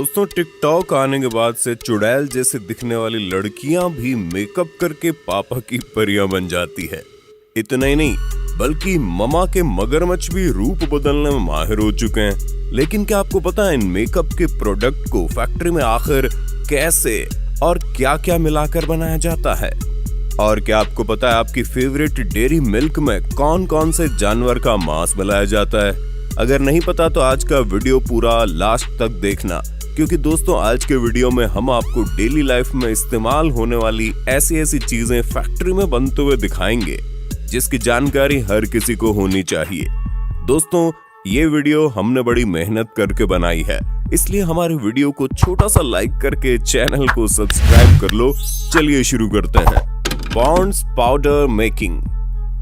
दोस्तों टिकटॉक आने के बाद से चुड़ैल जैसे दिखने वाली लड़कियां भी मेकअप करके पापा की परियां बन जाती है। इतना ही नहीं बल्कि ममा के मगरमच्छ भी रूप बदलने में माहिर हो चुके हैं। लेकिन क्या आपको पता है इन मेकअप के प्रोडक्ट को फैक्ट्री में आखिर कैसे और क्या क्या मिलाकर बनाया जाता है? और क्या आपको पता है आपकी फेवरेट डेयरी मिल्क में कौन कौन से जानवर का मांस मिलाया जाता है? अगर नहीं पता तो आज का वीडियो पूरा लास्ट तक देखना, क्योंकि दोस्तों आज के वीडियो में हम आपको डेली लाइफ में इस्तेमाल होने वाली ऐसी चीजें फैक्ट्री में बनते हुए दिखाएंगे जिसकी जानकारी हर किसी को होनी चाहिए। दोस्तों ये वीडियो हमने बड़ी मेहनत करके बनाई है, इसलिए हमारे वीडियो को छोटा सा लाइक करके चैनल को सब्सक्राइब कर लो। चलिए शुरू करते हैं। Pond's powder making.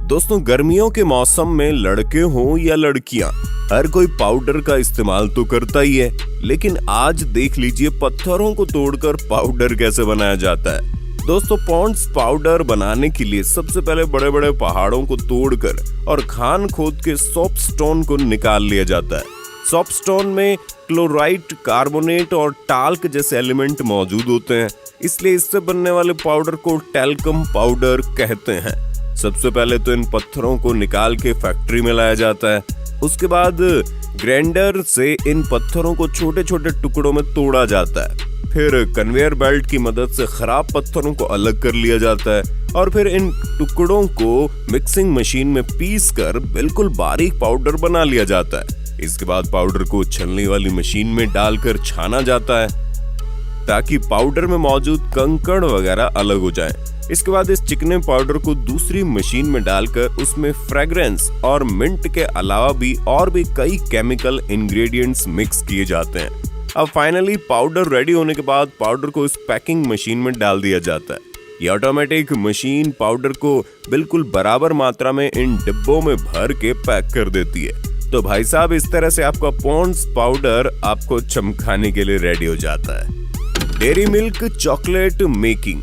दोस्तों गर्मियों के मौसम में लड़के हों या लड़कियां, हर कोई पाउडर का इस्तेमाल तो करता ही है, लेकिन आज देख लीजिए पत्थरों को तोड़कर पाउडर कैसे बनाया जाता है। दोस्तों पॉन्ड्स पाउडर बनाने के लिए सबसे पहले बड़े बड़े पहाड़ों को तोड़कर और खान खोद के सोपस्टोन को निकाल लिया जाता है। सोपस्टोन में क्लोराइड, कार्बोनेट और टाल्क जैसे एलिमेंट मौजूद होते हैं, इसलिए इससे बनने वाले पाउडर को टैल्कम पाउडर कहते हैं। सबसे पहले तो इन पत्थरों को निकाल के फैक्ट्री में लाया जाता है। उसके बाद ग्राइंडर से इन पत्थरों को छोटे छोटे टुकड़ों में तोड़ा जाता है। फिर कन्वेयर बेल्ट की मदद से खराब पत्थरों को अलग कर लिया जाता है और फिर इन टुकड़ों को मिक्सिंग मशीन में पीस कर बिल्कुल बारीक पाउडर बना लिया जाता है। इसके बाद पाउडर को छलनी वाली मशीन में डालकर छाना जाता है ताकि पाउडर में मौजूद कंकड़ वगैरह अलग हो जाए। इसके बाद इस चिकने पाउडर को दूसरी मशीन में डालकर उसमें फ्रेग्रेंस और मिंट के अलावा भी और भी कई केमिकल इंग्रेडिएंट्स मिक्स किए जाते हैं। अब फाइनली पाउडर रेडी होने के बाद पाउडर को इस पैकिंग मशीन में डाल दिया जाता है। ये ऑटोमेटिक मशीन पाउडर को बिल्कुल बराबर मात्रा में इन डिब्बों में भर के पैक कर देती है। तो भाई साहब इस तरह से आपका पॉन्ड्स पाउडर आपको चमकाने के लिए रेडी हो जाता है। Dairy milk chocolate making.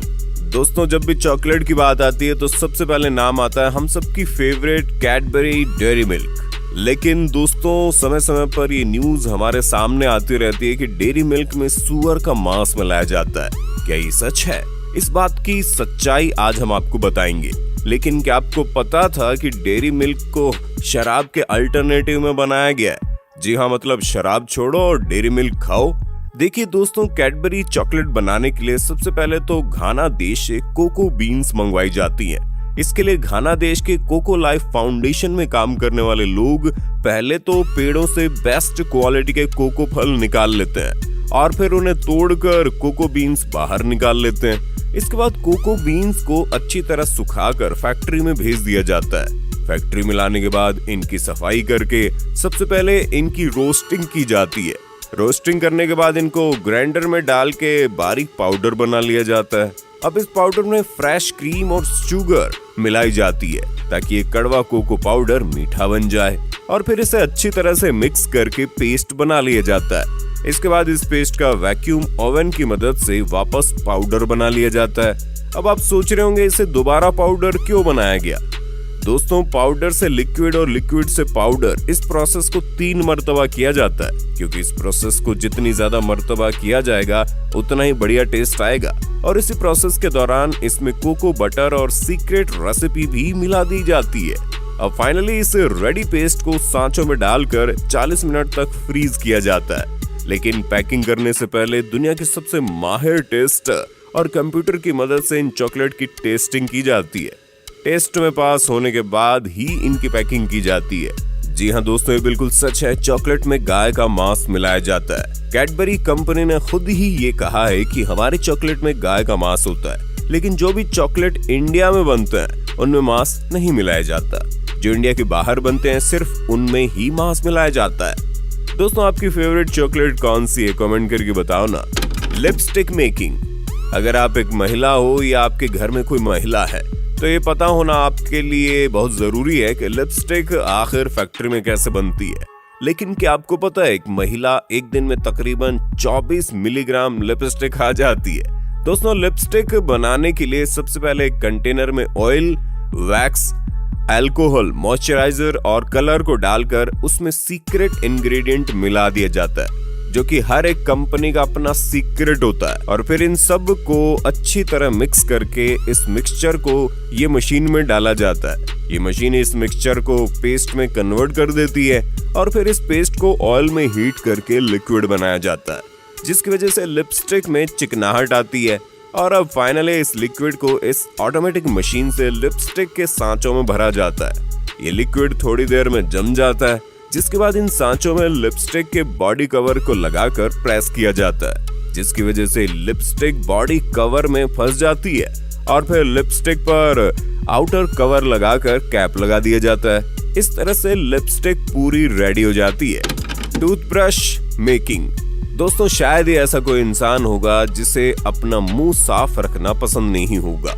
दोस्तों जब भी चॉकलेट की बात आती है तो सबसे पहले नाम आता है हम सबकी फेवरेट कैडबरी डेयरी मिल्क। लेकिन दोस्तों समय समय पर ये न्यूज हमारे सामने आती रहती है कि डेयरी मिल्क में सुअर का मांस मिलाया जाता है। क्या ये सच है? इस बात की सच्चाई आज हम आपको बताएंगे। लेकिन क्या आपको पता था कि डेयरी मिल्क को शराब के अल्टरनेटिव में बनाया गया है? जी हाँ, मतलब शराब छोड़ो और डेयरी मिल्क खाओ। देखिए दोस्तों कैडबरी चॉकलेट बनाने के लिए सबसे पहले तो घाना देश से कोको बीन्स मंगवाई जाती हैं। इसके लिए घाना देश के कोको लाइफ फाउंडेशन में काम करने वाले लोग पहले तो पेड़ों से बेस्ट क्वालिटी के कोको फल निकाल लेते हैं और फिर उन्हें तोड़कर कोको बीन्स बाहर निकाल लेते हैं। इसके बाद कोको बीन्स को अच्छी तरह सुखाकर फैक्ट्री में भेज दिया जाता है। फैक्ट्री में लाने के बाद इनकी सफाई करके सबसे पहले इनकी रोस्टिंग की जाती है। रोस्टिंग करने के बाद इनको ग्राइंडर में डाल के बारीक पाउडर बना लिया जाता है। अब इस पाउडर में फ्रेश क्रीम और शुगर मिलाई जाती है ताकि ये कड़वा कोको पाउडर मीठा बन जाए और फिर इसे अच्छी तरह से मिक्स करके पेस्ट बना लिया जाता है। इसके बाद इस पेस्ट का वैक्यूम ओवन की मदद से वापस पाउडर बना लिया जाता है। अब आप सोच रहे होंगे इसे दोबारा पाउडर क्यों बनाया गया? दोस्तों पाउडर से लिक्विड और लिक्विड से पाउडर, इस प्रोसेस को 3 मर्तबा किया जाता है, क्योंकि इस प्रोसेस को जितनी ज्यादा मर्तबा किया जाएगा उतना ही बढ़िया टेस्ट आएगा। और इसी प्रोसेस के दौरान इसमें कोको बटर और सीक्रेट रेसिपी भी मिला दी जाती है। अब फाइनली इस रेडी पेस्ट को सांचों में डालकर 40 मिनट तक फ्रीज किया जाता है। लेकिन पैकिंग करने से पहले दुनिया के सबसे माहिर टेस्टर और कंप्यूटर की मदद से इन चॉकलेट की टेस्टिंग की जाती है। टेस्ट में पास होने के बाद ही इनकी पैकिंग की जाती है। जी हाँ दोस्तों ये बिल्कुल सच है, चॉकलेट में गाय का मांस मिलाया जाता है। कैडबरी कंपनी ने खुद ही ये कहा है कि हमारे चॉकलेट में गाय का मांस होता है, लेकिन जो भी चॉकलेट इंडिया में बनते हैं उनमें मांस नहीं मिलाया जाता। जो इंडिया के बाहर बनते हैं सिर्फ उनमें ही मांस मिलाया जाता है। दोस्तों आपकी फेवरेट चॉकलेट कौन सी है? कमेंट करके बताओ ना। Lipstick making. अगर आप एक महिला हो या आपके घर में कोई महिला है तो ये पता होना आपके लिए बहुत जरूरी है कि लिपस्टिक आखिर फैक्ट्री में कैसे बनती है। लेकिन क्या आपको पता है एक महिला एक दिन में तकरीबन 24 मिलीग्राम लिपस्टिक खा जाती है? दोस्तों लिपस्टिक बनाने के लिए सबसे पहले एक कंटेनर में ऑयल, वैक्स, अल्कोहल, मॉइस्चराइजर और कलर को डालकर उसमें सीक्रेट इंग्रेडिएंट मिला दिया जाता है। जो कि हर एक कंपनी का अपना सीक्रेट होता है। और फिर इन सब को अच्छी तरह मिक्स करके इस मिक्सचर को ये मशीन में डाला जाता है। ये मशीन इस मिक्सचर को पेस्ट में कन्वर्ट कर देती है और फिर इस पेस्ट को ऑयल में हीट करके लिक्विड बनाया जाता है, जिसकी वजह से लिपस्टिक में चिकनाहट आती है। और अब फाइनली इस लिक्विड को इस ऑटोमेटिक मशीन से लिपस्टिक के सांचों में भरा जाता है। ये लिक्विड थोड़ी देर में जम जाता है, जिसके बाद इन सांचों में लिपस्टिक के बॉडी कवर को लगाकर प्रेस किया जाता है, जिसकी वजह से लिपस्टिक बॉडी कवर में फंस जाती है और फिर लिपस्टिक पर आउटर कवर लगाकर कैप लगा दिया जाता है। इस तरह से लिपस्टिक पूरी रेडी हो जाती है। Toothbrush making. दोस्तों, शायद ही ऐसा कोई इंसान होगा जिसे अपना मुंह साफ रखना पसंद नहीं होगा।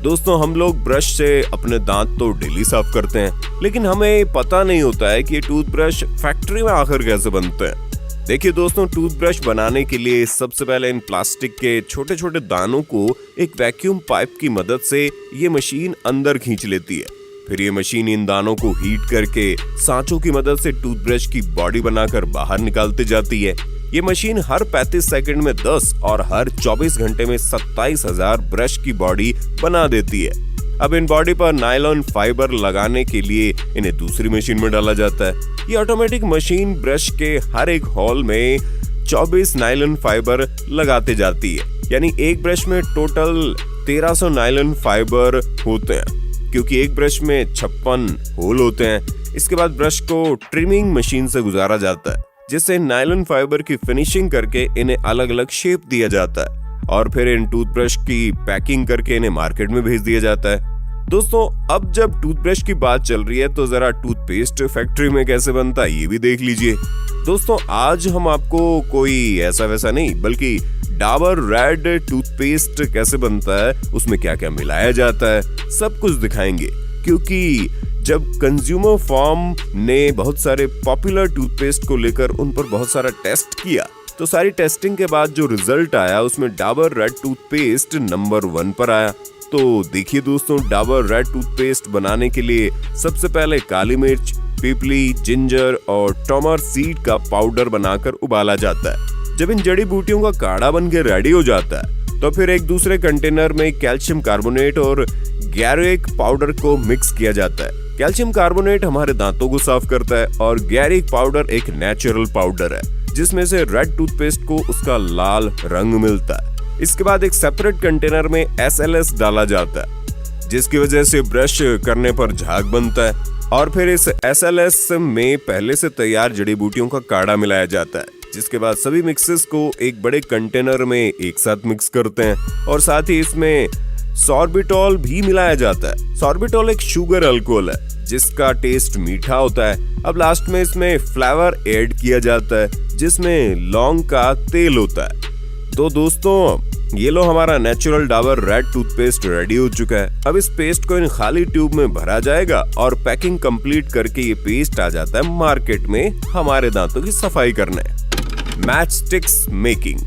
दोस्तों, हम लोग ब्रश से अपने दांत तो डेली साफ करते हैं, लेकिन हमें पता नहीं होता है कि ये टूथब्रश फैक्ट्री में आखिर कैसे बनते हैं। देखिए दोस्तों, टूथब्रश बनाने के लिए सबसे पहले इन प्लास्टिक के छोटे छोटे दानों को एक वैक्यूम पाइप की मदद से ये मशीन अंदर खींच लेती है। फिर ये मशीन इन दानों को हीट करके सांचों की मदद से टूथब्रश की बॉडी बनाकर बाहर निकालती जाती है। ये मशीन हर 35 सेकंड में 10 और हर 24 घंटे में 27,000 ब्रश की बॉडी बना देती है। अब इन बॉडी पर नायलॉन फाइबर लगाने के लिए इन्हें दूसरी मशीन में डाला जाता है। ये ऑटोमेटिक मशीन ब्रश के हर एक होल में 24 नायलॉन फाइबर लगाते जाती है, यानी एक ब्रश में टोटल 1300 नायलॉन फाइबर होते हैं, क्योंकि एक ब्रश में 56 होल होते हैं। इसके बाद ब्रश को ट्रिमिंग मशीन से गुजारा जाता है, जिससे नायलॉन फाइबर की फिनिशिंग करके इन्हें अलग अलग शेप दिया जाता है और फिर इन टूथब्रश की पैकिंग करके इन्हें मार्केट में भेज दिया जाता है। दोस्तों, अब जब टूथब्रश की बात चल रही है तो जरा टूथपेस्ट फैक्ट्री में कैसे बनता है ये भी देख लीजिए। दोस्तों, आज हम आपको कोई ऐसा वैसा नहीं बल्कि डाबर रेड टूथपेस्ट कैसे बनता है, उसमें क्या क्या मिलाया जाता है, सब कुछ दिखाएंगे। क्योंकि जब कंज्यूमर फॉर्म ने बहुत सारे पॉपुलर टूथपेस्ट को लेकर उन पर बहुत सारा टेस्ट किया, तो सारी टेस्टिंग के बाद जो रिजल्ट आया उसमें डाबर रेड टूथपेस्ट नंबर 1 पर आया। तो देखिए दोस्तों, डाबर रेड टूथपेस्ट बनाने के लिए सबसे पहले काली मिर्च, पीपली, जिंजर और टमार सीड का पाउडर बनाकर उबाला जाता है। जब इन जड़ी बूटियों का काढ़ा बन के रेडी हो जाता है तो फिर एक दूसरे कंटेनर में कैल्शियम कार्बोनेट और गैरिक पाउडर को मिक्स किया जाता है। कैल्शियम कार्बोनेट हमारे दांतों को साफ करता है और गैरिक पाउडर एक नेचुरल पाउडर है, जिसमें से रेड टूथपेस्ट को उसका लाल रंग मिलता है। इसके बाद एक सेपरेट कंटेनर में SLS डाला जाता है, जिसकी वजह से ब्रश करने पर झाग बनता है और फिर इस SLS में पहले से तैयार जड़ी बूटियों का काढ़ा मिलाया जाता है, जिसके बाद सभी मिक्सेस को एक बड़े कंटेनर में एक साथ मिक्स करते हैं और साथ ही इसमें सॉर्बिटॉल भी मिलाया जाता है। सॉर्बिटॉल एक शुगर अल्कोहल है जिसका टेस्ट मीठा होता है। अब लास्ट में इसमें फ्लेवर ऐड किया जाता है, जिसमें लौंग का तेल होता है। तो दोस्तों, ये लो हमारा natural Dabur red toothpaste ready हो चुका है। अब इस पेस्ट को इन खाली ट्यूब में भरा जाएगा और पैकिंग कंप्लीट करके ये पेस्ट आ जाता है मार्केट में हमारे दांतों की सफाई करने। Match sticks making.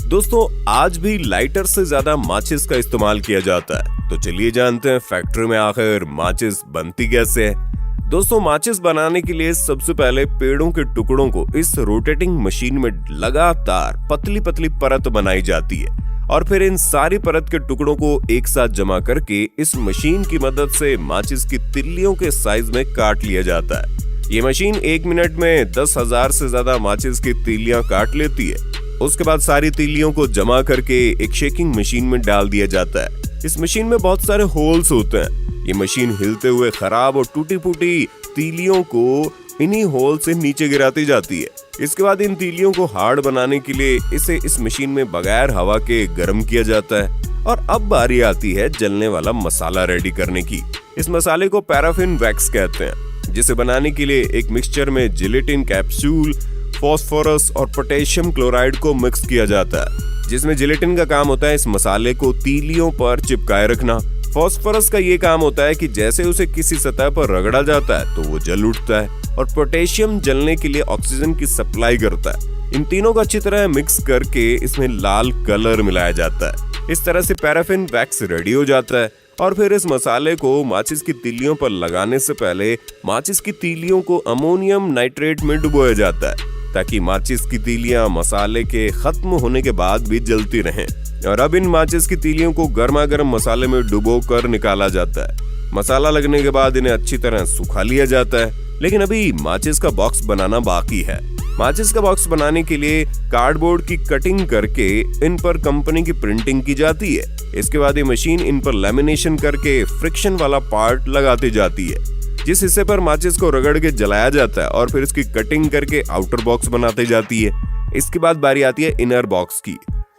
दोस्तों, आज भी लाइटर से ज्यादा माचिस का इस्तेमाल किया जाता है, तो चलिए जानते हैं फैक्ट्री में आखिर माचिस बनती कैसे है। दोस्तों, माचिस बनाने के लिए सबसे पहले पेड़ों के टुकड़ों को इस रोटेटिंग मशीन में लगातार पतली पतली परत बनाई जाती है और फिर इन सारी परत के टुकड़ों को एक साथ जमा करके इस मशीन की मदद से माचिस की तिल्लियों के साइज में काट लिया जाता है। ये मशीन 1 मिनट में 10,000 से ज्यादा माचिस की तीलियां काट लेती है। उसके बाद सारी तीलियों को जमा करके एक शेकिंग मशीन में डाल दिया जाता है। इस मशीन में बहुत सारे होल्स होते हैं। ये मशीन हिलते हुए खराब और टूटी फूटी तीलियों को इन्हीं होल से नीचे गिराती जाती है। इसके बाद इन तीलियों को हार्ड बनाने के लिए इसे इस मशीन में बगैर हवा के गर्म किया जाता है। और अब बारी आती है जलने वाला मसाला रेडी करने की। इस मसाले को पैराफिन वैक्स कहते हैं, जिसे बनाने के लिए एक मिक्सचर में जिलेटिन कैप्सूल, फास्फोरस और पोटेशियम क्लोराइड को मिक्स किया जाता है, जिसमें जिलेटिन का काम होता है इस मसाले को तीलियों पर चिपकाए रखना। फास्फोरस का ये काम होता है कि जैसे उसे किसी सतह पर रगड़ा जाता है तो वो जल उठता है, और पोटेशियम जलने के लिए ऑक्सीजन की सप्लाई करता है। इन तीनों को अच्छी तरह मिक्स करके इसमें लाल कलर मिलाया जाता है। इस तरह से पैराफिन वैक्स रेडी हो जाता है और फिर इस मसाले को माचिस की तीलियों पर लगाने से पहले माचिस की तीलियों को अमोनियम नाइट्रेट में डुबोया जाता है। ताकि माचिस की तीलियां मसाले के खत्म होने के बाद भी जलती रहें। और अब इन माचिस की तीलियों को गर्मा गर्म मसाले में डुबो कर निकाला जाता है। मसाला लगने के बाद इन्हें अच्छी तरह सुखा लिया जाता है। लेकिन अभी माचिस का बॉक्स बनाना बाकी है। माचिस का बॉक्स बनाने के लिए कार्डबोर्ड की कटिंग करके इन पर कंपनी की प्रिंटिंग की जाती है। इसके बाद ये मशीन इन पर लैमिनेशन करके फ्रिक्शन वाला पार्ट लगाती जाती है, जिस हिस्से पर माचिस को रगड़ के जलाया जाता है और फिर इसकी कटिंग करके आउटर बॉक्स बनाती जाती है। इसके बाद बारी आती है इनर बॉक्स की,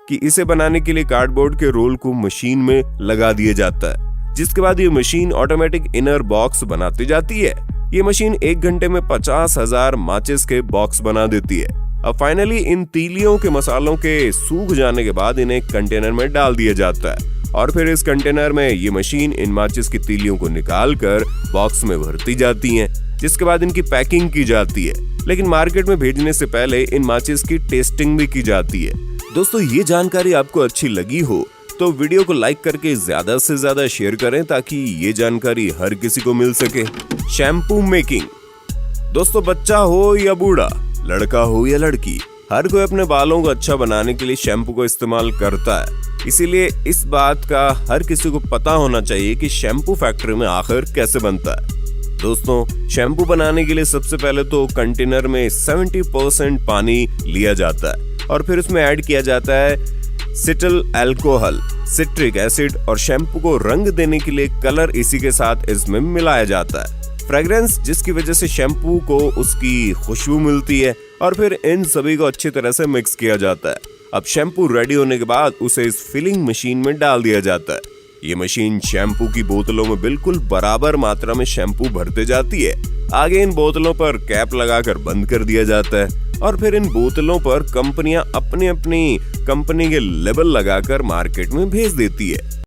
कि इसे बनाने के लिए कार्डबोर्ड के रोल को मशीन में लगा दिया जाता है, जिसके बाद ये मशीन ऑटोमेटिक इनर बॉक्स बनाती जाती है। ये मशीन 1 घंटे में 50,000 माचिस के बॉक्स बना देती है। अब फाइनली इन तीलियों के मसालों के सूख जाने के बाद इन्हें कंटेनर में डाल दिया जाता है और फिर इस कंटेनर में ये मशीन इन माचिस की तीलियों को निकाल कर बॉक्स में भरती जाती हैं, जिसके बाद इनकी पैकिंग की जाती है। लेकिन मार्केट में भेजने से पहले इन माचिस की टेस्टिंग भी की जाती है। दोस्तों, ये जानकारी आपको अच्छी लगी हो तो वीडियो को लाइक करके ज्यादा से ज्यादा शेयर करें ताकि ये जानकारी हर किसी को मिल सके। Shampoo making. दोस्तों, बच्चा हो या बूढ़ा, लड़का हो या लड़की, हर कोई अपने बालों को अच्छा बनाने के लिए शैम्पू को इस्तेमाल करता है। इसीलिए इस बात का हर किसी को पता होना चाहिए कि शैम्पू फैक्ट्री में आखिर कैसे बनता है। दोस्तों, शैम्पू बनाने के लिए सबसे पहले तो कंटेनर में 70% पानी लिया जाता है और फिर उसमें ऐड किया जाता है सिटिल अल्कोहल, सिट्रिक एसिड और शैम्पू को रंग देने के लिए कलर इसी के साथ इसमें मिलाया जाता है। फ्रेग्रेंस, जिसकी वजह से शैम्पू को उसकी खुशबू मिलती है और फिर इन सभी को अच्छी तरह से मिक्स किया जाता है। अब शैम्पू रेडी होने के बाद उसे इस फिलिंग मशीन में डाल दिया जाता है। ये मशीन शैम्पू की बोतलों में बिल्कुल बराबर मात्रा में शैम्पू भरते जाती है। आगे इन बोतलों पर कैप लगाकर बंद कर दिया जाता है और फिर इन बोतलों पर कंपनियां अपनी अपनी कंपनी के लेबल लगाकर मार्केट में भेज देती है।